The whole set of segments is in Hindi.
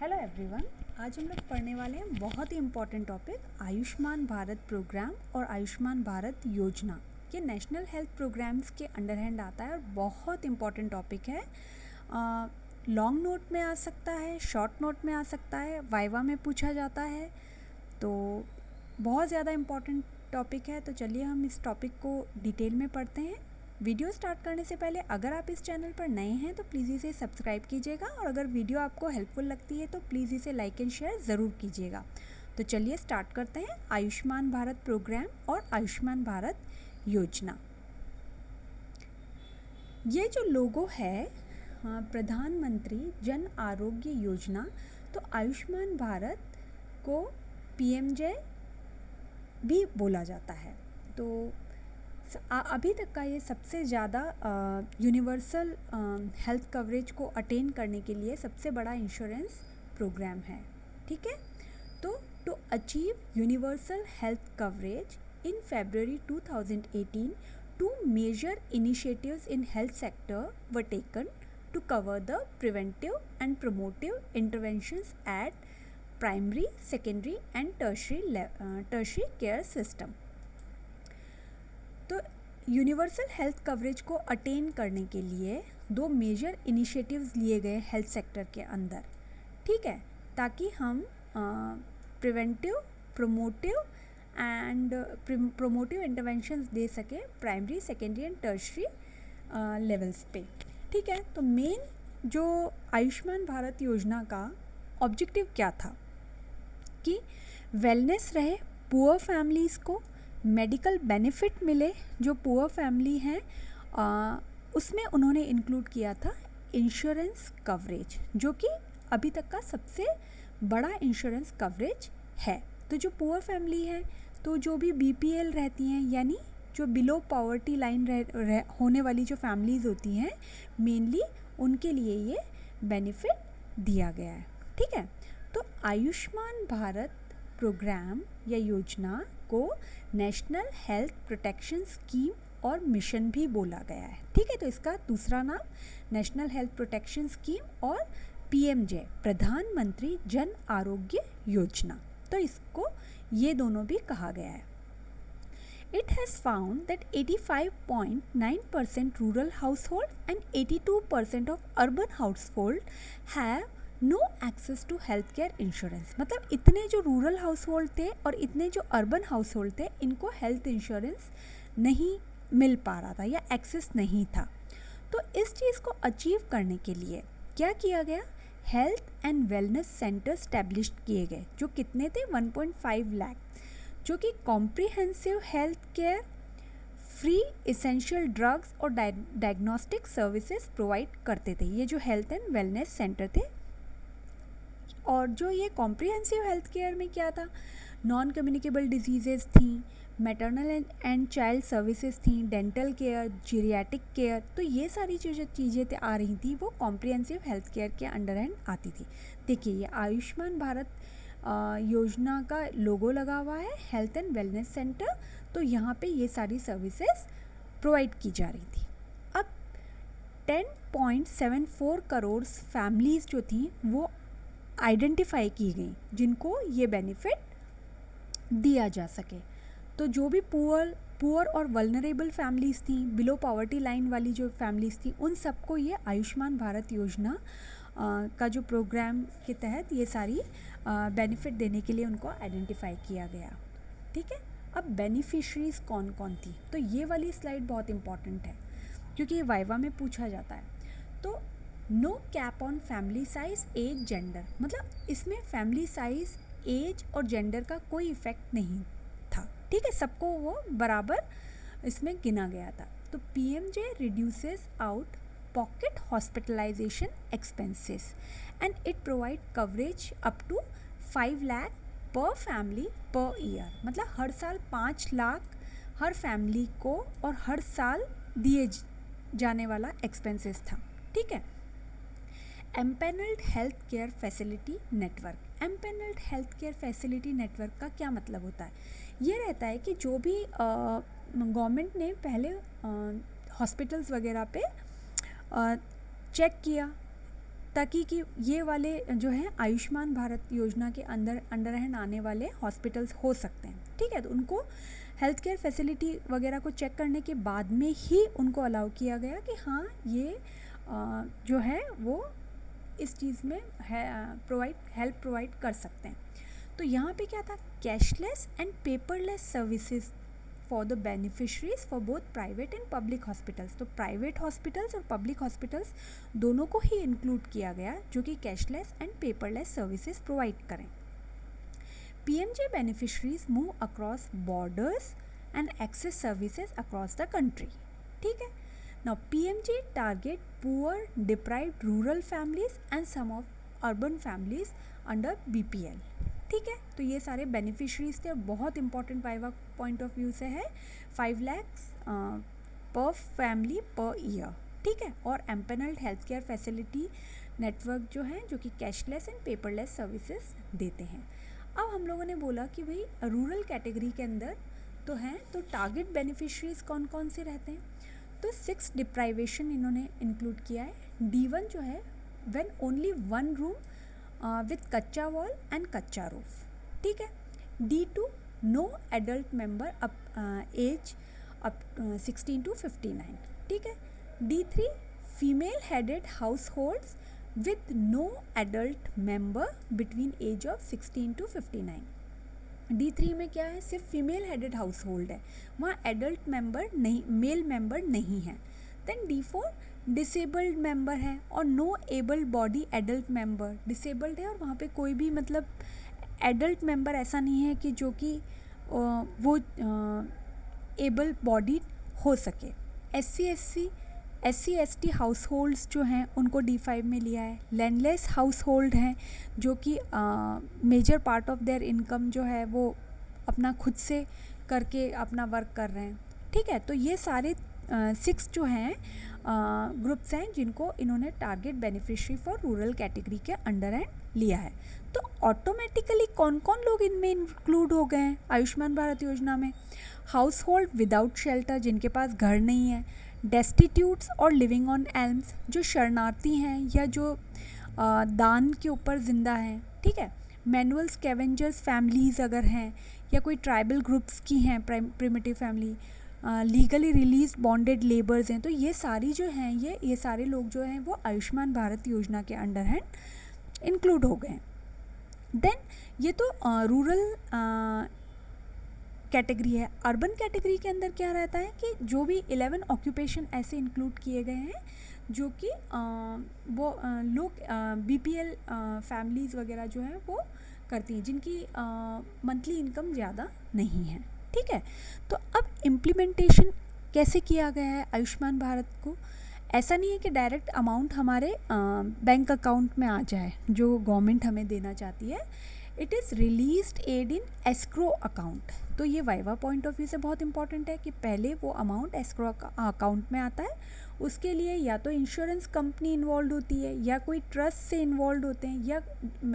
Hello everyone. आज हम लोग पढ़ने वाले हैं बहुत ही important topic Ayushman Bharat programme और आयुष्मान भारत योजना। ये नेशनल हेल्थ प्रोग्राम्स के अंडर हैंड आता है और बहुत इम्पॉर्टेंट टॉपिक है। लॉन्ग नोट में आ सकता है, शॉर्ट नोट में आ सकता है, वाइवा में पूछा जाता है, तो बहुत ज़्यादा इम्पॉर्टेंट टॉपिक है। तो चलिए हम इस टॉपिक को डिटेल में पढ़ते हैं। वीडियो स्टार्ट करने से पहले अगर आप इस चैनल पर नए हैं तो प्लीज़ इसे सब्सक्राइब कीजिएगा और अगर वीडियो आपको हेल्पफुल लगती है तो प्लीज़ इसे लाइक एंड शेयर ज़रूर कीजिएगा। तो चलिए स्टार्ट करते हैं। आयुष्मान भारत प्रोग्राम और आयुष्मान भारत योजना। ये जो लोगो है प्रधानमंत्री जन आरोग्य योजना, तो आयुष्मान भारत को पीएमजे भी बोला जाता है। तो अभी तक का ये सबसे ज़्यादा यूनिवर्सल हेल्थ कवरेज को अटेन करने के लिए सबसे बड़ा इंश्योरेंस प्रोग्राम है। ठीक है, तो to achieve universal health coverage in February 2018 two major initiatives in health sector were taken to cover the preventive and promotive interventions at primary, secondary and tertiary care system। तो यूनिवर्सल हेल्थ कवरेज को अटेन करने के लिए दो मेजर इनिशिएटिव्स लिए गए हेल्थ सेक्टर के अंदर। ठीक है, ताकि हम प्रिवेंटिव, प्रोमोटिव इंटरवेंशंस दे सके primary, secondary and tertiary levels पे। ठीक है, तो मेन जो आयुष्मान भारत योजना का ऑब्जेक्टिव क्या था कि वेलनेस रहे पुअर फैमिलीज़ को, मेडिकल बेनिफिट मिले जो पुअर फैमिली हैं, उसमें उन्होंने इंक्लूड किया था इंश्योरेंस कवरेज, जो कि अभी तक का सबसे बड़ा इंश्योरेंस कवरेज है। तो जो पुअर फैमिली है, तो जो भी बीपीएल रहती हैं, यानी जो बिलो पॉवर्टी लाइन होने वाली जो फैमिलीज़ होती हैं, मेनली उनके लिए ये बेनिफिट दिया गया है। ठीक है, तो आयुष्मान भारत प्रोग्राम या योजना को नेशनल हेल्थ प्रोटेक्शन स्कीम और मिशन भी बोला गया है। ठीक है, तो इसका दूसरा नाम नेशनल हेल्थ प्रोटेक्शन स्कीम और पीएमजे प्रधानमंत्री जन आरोग्य योजना, तो इसको ये दोनों भी कहा गया है। It has found that 85.9% rural household and 82% of urban household have no access to health care insurance. मतलब इतने जो रूरल हाउस होल्ड थे और इतने जो अर्बन हाउस होल्ड थे, इनको हेल्थ इंश्योरेंस नहीं मिल पा रहा था या एक्सेस नहीं था। तो इस चीज़ को अचीव करने के लिए क्या किया गया, health and wellness centre establish किए गए, जो कितने थे 1.5 लाख, जो कि comprehensive health care, free essential drugs और डायग्नोस्टिक सर्विसेज प्रोवाइड करते थे। ये जो हेल्थ एंड वेलनेस सेंटर थे, और जो ये कॉम्प्रिहेंसिव हेल्थ केयर में क्या था, नॉन कम्युनिकेबल डिजीज़ेज़ थी, मैटरनल एंड चाइल्ड सर्विसेज थी, डेंटल केयर, जीरियाटिक केयर, तो ये सारी चीज़ें आ रही थी, वो कॉम्प्रिहेंसिव हेल्थ केयर के अंडर एंड आती थी। देखिए, ये आयुष्मान भारत योजना का लोगो लगा हुआ है, हेल्थ एंड वेलनेस सेंटर, तो यहाँ पे ये सारी सर्विसेज प्रोवाइड की जा रही थी। अब 10.74 करोड़ फैमिलीज़ जो थी वो आइडेंटिफाई की गई जिनको ये बेनिफिट दिया जा सके। तो जो भी पुअर और वल्नरेबल फैमिलीज़ थी, बिलो पॉवर्टी लाइन वाली जो फैमिलीज़ थी, उन सबको ये आयुष्मान भारत योजना का जो प्रोग्राम के तहत ये सारी बेनिफिट देने के लिए उनको आइडेंटिफाई किया गया। ठीक है, अब बेनिफिशरीज़ कौन कौन थी, तो ये वाली स्लाइड बहुत इंपॉर्टेंट है क्योंकि ये वाइवा में पूछा जाता है। तो no cap on family size, age, gender, मतलब इसमें फैमिली साइज, एज और जेंडर का कोई इफेक्ट नहीं था। ठीक है, सबको वो बराबर इसमें गिना गया था। तो PMJ reduces out pocket hospitalisation expenses and it provide coverage up to 5 lakh per family per year. मतलब हर साल 5 लाख हर फैमिली को और हर साल दिए जाने वाला एक्सपेंसेस था। ठीक है, empanelled health care facility network. Empanelled health care facility network का क्या मतलब होता है, ये रहता है कि जो भी गवर्नमेंट ने पहले हॉस्पिटल्स वगैरह पे चेक किया ताकि कि ये वाले जो है आयुष्मान भारत योजना के अंडर हैंड आने वाले हॉस्पिटल्स हो सकते हैं, ठीक है। तो उनको हेल्थ केयर फैसिलिटी वगैरह को चेक करने के बाद में ही उनको अलाउ किया गया कि हाँ ये जो है वो इस चीज़ में है हेल्प प्रोवाइड कर सकते हैं। तो यहाँ पे क्या था, cashless and paperless services for the beneficiaries for both private and public hospitals. तो प्राइवेट हॉस्पिटल्स और पब्लिक हॉस्पिटल्स दोनों को ही इंक्लूड किया गया जो कि cashless and paperless services provide करें। PMJ beneficiaries move across borders and access services across the country, ठीक है। Now PMJ target poor, deprived rural families and some of urban families under BPL, ठीक है। तो ये सारे बेनिफिशरीज थे और बहुत important viva point of view से है, 5 lakhs पर फैमिली पर ईयर, ठीक है। और empanelled health care facility network जो है जो कि कैशलेस एंड पेपरलेस सर्विसेज देते हैं। अब हम लोगों ने बोला कि भाई रूरल कैटेगरी के अंदर तो हैं, तो टारगेट बेनिफिशरीज कौन कौन से रहते हैं। तो 6 डिप्राइवेशन इन्होंने इंक्लूड किया है। D1 जो है when only 1 room with kachcha wall and kachcha roof, ठीक है। D2 no adult member up age up 16 to 59, ठीक है। D3 female headed households with no adult member between age of 16 to 59। D3 में क्या है, सिर्फ फीमेल हेडेड हाउस होल्ड है, वहाँ एडल्ट मेंबर नहीं, मेल मेंबर नहीं है। देन D4 डिसेबल्ड मेंबर है और no able body adult member, disabled है और वहाँ पे कोई भी मतलब एडल्ट मेंबर ऐसा नहीं है कि जो कि वो एबल बॉडी हो सके। SC/ST हाउस होल्ड्स जो हैं उनको D5 में लिया है। लैंडलेस हाउस होल्ड हैं जो कि major part of their income जो है वो अपना खुद से करके अपना वर्क कर रहे हैं, ठीक है। तो ये सारे 6 जो हैं ग्रुप्स हैं जिनको इन्होंने target beneficiary for rural category के अंडर हैंड लिया है। तो ऑटोमेटिकली कौन कौन लोग इनमें इंक्लूड हो गए हैं आयुष्मान भारत योजना में। हाउस होल्ड विदाउट शेल्टर, जिनके पास घर नहीं है। डेस्टिट्यूट्स और लिविंग ऑन एल्म्स, जो शरणार्थी हैं या जो दान के ऊपर ज़िंदा हैं, ठीक है। मैनुअल स्कैवेंजर्स फैमिलीज़ अगर हैं या कोई ट्राइबल ग्रुप्स की हैं primitive family, legally release bonded labours हैं। तो ये सारी जो हैं ये सारे लोग जो हैं वो आयुष्मान भारत योजना के अंडर हैंड इंक्लूड हो गए हैं। देन ये तो रूरल कैटेगरी है। अर्बन कैटेगरी के अंदर क्या रहता है कि जो भी 11 ऑक्यूपेशन ऐसे इंक्लूड किए गए हैं जो कि वो लोग BPL फैमिलीज़ वगैरह जो है वो करती हैं, जिनकी मंथली इनकम ज़्यादा नहीं है, ठीक है। तो अब इम्प्लीमेंटेशन कैसे किया गया है आयुष्मान भारत को। ऐसा नहीं है कि डायरेक्ट अमाउंट हमारे बैंक अकाउंट में आ जाए जो गवर्नमेंट हमें देना चाहती है। It is released in escrow account. तो ये वाइवा पॉइंट ऑफ व्यू से बहुत इंपॉर्टेंट है कि पहले वो अमाउंट एस्क्रो अकाउंट में आता है, उसके लिए या तो इंश्योरेंस कंपनी इन्वॉल्व होती है या कोई ट्रस्ट से इन्वॉल्व होते हैं या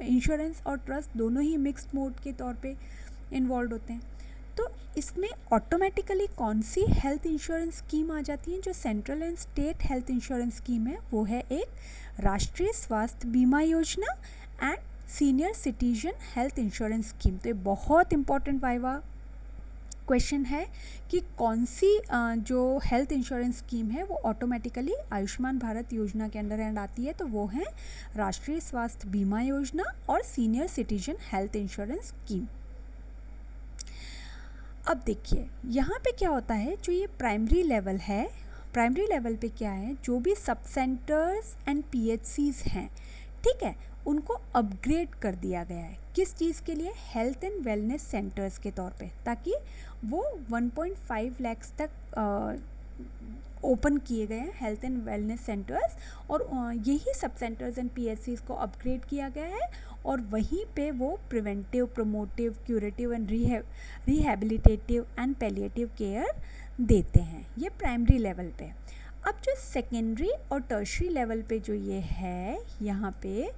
इंश्योरेंस और ट्रस्ट दोनों ही मिक्स्ड मोड के तौर पे इन्वॉल्व होते हैं। तो इसमें ऑटोमेटिकली कौन सी हेल्थ इंश्योरेंस स्कीम आ जाती है, जो central and state health insurance scheme है वो है एक राष्ट्रीय स्वास्थ्य बीमा योजना and senior citizen health insurance scheme. तो ये बहुत इंपॉर्टेंट वाइवा क्वेश्चन है कि कौन सी जो हेल्थ इंश्योरेंस स्कीम है वो ऑटोमेटिकली आयुष्मान भारत योजना के अंडर हैंड आती है। तो वो है राष्ट्रीय स्वास्थ्य बीमा योजना और senior citizen health insurance scheme. अब देखिए यहाँ पे क्या होता है, जो ये प्राइमरी लेवल है, प्राइमरी लेवल पे क्या है, जो भी सब सेंटर्स एंड PHCs हैं, ठीक है, उनको अपग्रेड कर दिया गया है। किस चीज़ के लिए, हेल्थ एंड वेलनेस सेंटर्स के तौर पे, ताकि वो 1.5 लाख तक ओपन किए गए हैं हेल्थ एंड वेलनेस सेंटर्स, और यही सब सेंटर्स एंड PHCs को अपग्रेड किया गया है और वहीं पे वो preventive, promotive, curative and rehabilitative and palliative care देते हैं। ये प्राइमरी लेवल पे। अब जो सेकेंडरी और टर्शरी लेवल पे जो ये है यहाँ पे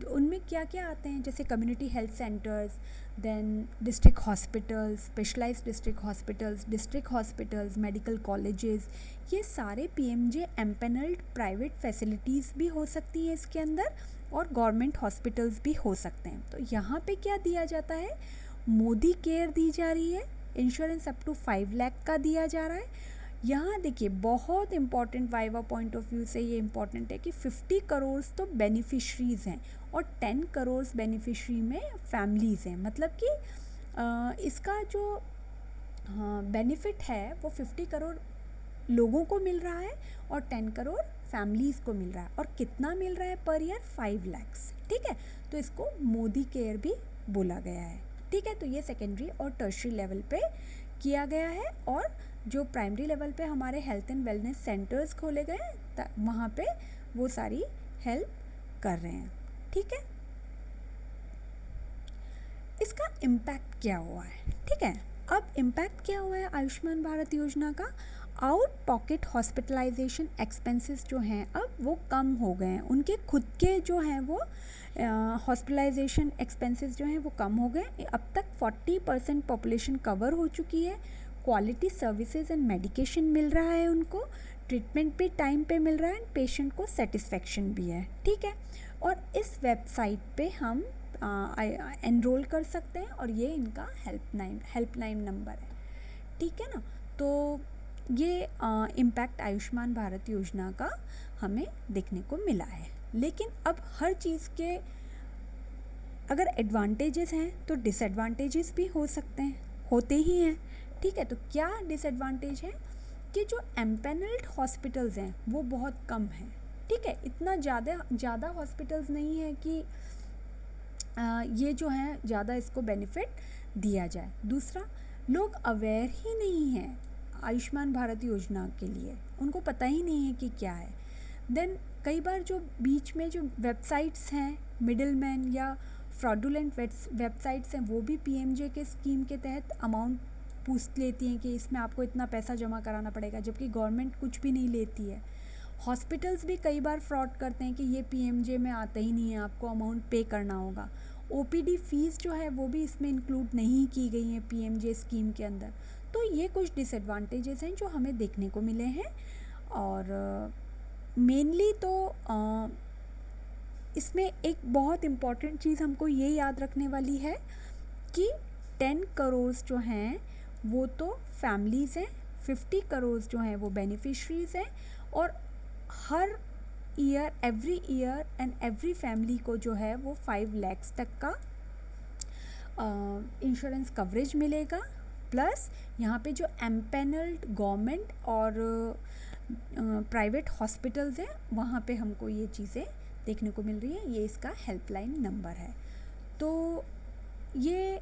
उनमें क्या क्या आते हैं, जैसे community health centers, then district hospitals, specialized district hospitals, medical colleges, ये सारे पीएमजे एम्पेनल्ड प्राइवेट फैसिलिटीज़ भी हो सकती हैं इसके अंदर, और गवर्नमेंट हॉस्पिटल्स भी हो सकते हैं। तो यहाँ पे क्या दिया जाता है, मोदी केयर दी जा रही है, इंश्योरेंस अप टू 5 लाख का दिया जा रहा है। यहाँ देखिए बहुत important, viva point of view से ये इंपॉर्टेंट है कि 50 करोड़ तो बेनिफिशरीज़ हैं और 10 करोड़ बेनिफिशरी में फैमिलीज़ हैं। मतलब कि इसका जो बेनिफिट है वो 50 करोड़ लोगों को मिल रहा है और 10 करोड़ फैमिलीज़ को मिल रहा है। और कितना मिल रहा है पर ईयर, 5 लाख। ठीक है, तो इसको मोदी केयर भी बोला गया है। ठीक है, तो ये सेकेंडरी और टर्शरी लेवल पे किया गया है, और जो प्राइमरी लेवल पे हमारे हेल्थ एंड वेलनेस सेंटर्स खोले गए हैं वहाँ पे वो सारी हेल्प कर रहे हैं। ठीक है, इसका इम्पैक्ट क्या हुआ है। ठीक है, अब इम्पैक्ट क्या हुआ है आयुष्मान भारत योजना का, आउट पॉकेट हॉस्पिटलाइजेशन एक्सपेंसेस जो हैं अब वो कम हो गए हैं, उनके खुद के जो हैं वो हॉस्पिटलाइजेशन एक्सपेंसेस जो हैं वो कम हो गए। अब तक 40% पॉपुलेशन कवर हो चुकी है, क्वालिटी सर्विसेज एंड मेडिकेशन मिल रहा है उनको, ट्रीटमेंट भी टाइम पे मिल रहा है, पेशेंट को सेटिस्फेक्शन भी है। ठीक है, और इस वेबसाइट पे हम एनरोल कर सकते हैं, और ये इनका हेल्पलाइन नंबर है। ठीक है ना, तो ये इम्पैक्ट आयुष्मान भारत योजना का हमें देखने को मिला है। लेकिन अब हर चीज़ के अगर एडवांटेजेस हैं तो डिसएडवांटेजेस भी हो सकते हैं, होते ही हैं। ठीक है, तो क्या डिसएडवांटेज है कि जो एम्पेनल्ड हॉस्पिटल्स हैं वो बहुत कम हैं। ठीक है, इतना ज़्यादा हॉस्पिटल्स नहीं है कि ये जो है ज़्यादा इसको बेनिफिट दिया जाए। दूसरा, लोग अवेयर ही नहीं हैं आयुष्मान भारत योजना के लिए, उनको पता ही नहीं है कि क्या है। देन कई बार जो बीच में जो वेबसाइट्स हैं, मिडिलमैन या फ्रॉडुलेंट वेबसाइट्स हैं, वो भी पीएमजे के स्कीम के तहत अमाउंट पूछ लेती हैं कि इसमें आपको इतना पैसा जमा कराना पड़ेगा, जबकि गवर्नमेंट कुछ भी नहीं लेती है। हॉस्पिटल्स भी कई बार फ्रॉड करते हैं कि ये पीएमजे में आता ही नहीं है, आपको अमाउंट पे करना होगा। ओपीडी फीस जो है वो भी इसमें इंक्लूड नहीं की गई है पीएमजे स्कीम के अंदर। तो ये कुछ डिसएडवांटेजेस हैं जो हमें देखने को मिले हैं। और मेनली तो इसमें एक बहुत इम्पॉर्टेंट चीज़ हमको ये याद रखने वाली है कि 10 करोड़ जो हैं वो तो फैमिलीज़ हैं, 50 करोड़ जो हैं वो बेनिफिशरीज़ हैं, और हर year, every year and every family को जो है वो 5 लाख तक का इंश्योरेंस कवरेज मिलेगा। प्लस यहाँ पे जो एम्पेनल्ड गवर्नमेंट और प्राइवेट हॉस्पिटल्स हैं वहाँ पे हमको ये चीज़ें देखने को मिल रही है। ये इसका हेल्पलाइन नंबर है। तो ये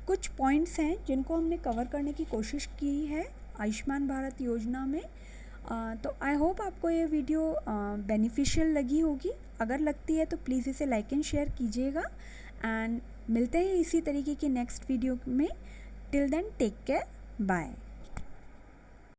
कुछ पॉइंट्स हैं जिनको हमने कवर करने की कोशिश की है आयुष्मान भारत योजना में। तो आई होप आपको ये वीडियो बेनिफिशियल लगी होगी। अगर लगती है तो प्लीज़ इसे लाइक एंड शेयर कीजिएगा, एंड मिलते हैं इसी तरीके की नेक्स्ट वीडियो में। Till then take care, bye.